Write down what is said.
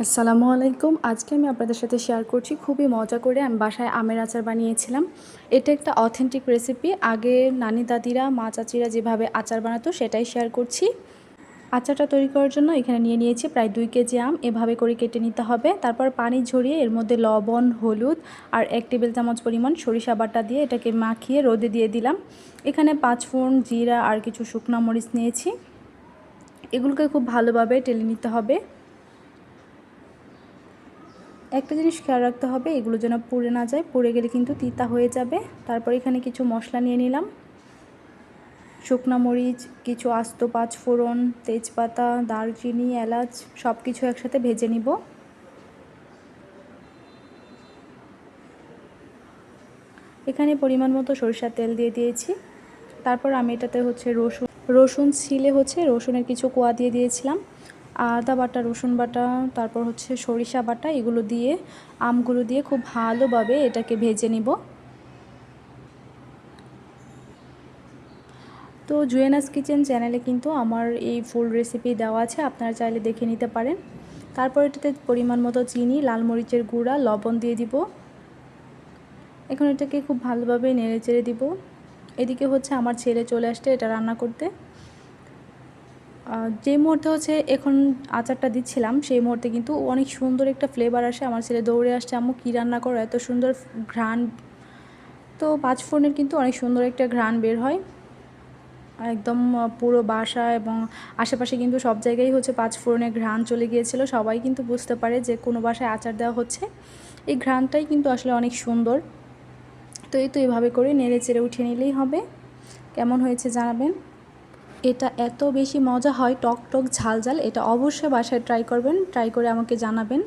আসসালামু আলাইকুম। আজকে আমি আপনাদের সাথে শেয়ার করছি খুবই মজা করে আমি বাসায় আমের আচার বানিয়েছিলাম। এটা একটা অথেন্টিক রেসিপি। আগে নানি দাদিরা মা চাচিরা যেভাবে আচার বানাতো সেটাই শেয়ার করছি। আচারটা তৈরি করার জন্য এখানে নিয়ে নিয়েছি প্রায় 2 কেজি আম। এভাবে করে কেটে নিতে হবে। তারপর পানি ঝরিয়ে এর মধ্যে লবণ, হলুদ আর 1 টেবিল চামচ পরিমাণ সরিষা বাটা দিয়ে এটাকে মাখিয়ে রোদে দিয়ে দিলাম। এখানে 5 ফোড়ন, জিরা আর কিছু শুকনা মরিচ নিয়েছি। এগুলোকে খুব ভালোভাবে টেলে নিতে হবে। একটা জিনিস খেয়াল রাখতে হবে, এগুলো যেন পুড়ে না যায়, পুড়ে গেলে কিন্তু তিতা হয়ে যাবে। তারপর এখানে কিছু মশলা নিয়ে নিলাম, শুকনো মরিচ, কিছু আস্ত 5 ফোড়ন, তেজপাতা, দারচিনি, এলাচ সব কিছু একসাথে ভেজে নিব। এখানে পরিমাণ মতো সরিষার তেল দিয়ে দিয়েছি। তারপর আমি এটাতে রসুন ছিলে রসুনের কিছু কোয়া দিয়ে দিয়েছিলাম, আদা বাটা, রসুন বাটা, তারপর সরিষা বাটা, এগুলো দিয়ে আমগুলো দিয়ে খুব ভালোভাবে এটাকে ভেজে নিব। তো জুয়েনাস কিচেন চ্যানেলে কিন্তু আমার এই ফুল রেসিপি দেওয়া আছে, আপনারা চাইলে দেখে নিতে পারেন। তারপর এটাতে পরিমাণ মতো চিনি, লাল মরিচের গুঁড়া, লবণ দিয়ে দিব। এখন এটাকে খুব ভালোভাবে নেড়ে চেড়ে দিব। এদিকে আমার ছেলে চলে আসছে এটা রান্না করতে। যে মুহূর্তে এখন আচারটা দিচ্ছিলাম সেই মুহূর্তে কিন্তু অনেক সুন্দর একটা ফ্লেভার আসে। আমার ছেলে দৌড়ে আসছে, আম্মু কী রান্না করো, এত সুন্দর ঘ্রাণ। তো 5 ফোড়নের কিন্তু অনেক সুন্দর একটা ঘ্রাণ বের হয় একদম পুরো বাসা এবং আশেপাশে কিন্তু সব জায়গায় 5 ফোড়নের ঘ্রাণ চলে গিয়েছিল। সবাই কিন্তু বুঝতে পারে যে কোনো বাসায় আচার দেওয়া হচ্ছে। এই ঘ্রাণটাই কিন্তু আসলে অনেক সুন্দর। তো এভাবে করে নেড়ে চেড়ে উঠিয়ে নিলেই হবে। কেমন হয়েছে জানাবেন। এটা এত বেশি মজা হয়, টক টক ঝাল ঝাল। এটা অবশ্যই বাসায় ট্রাই করবেন, ট্রাই করে আমাকে জানাবেন।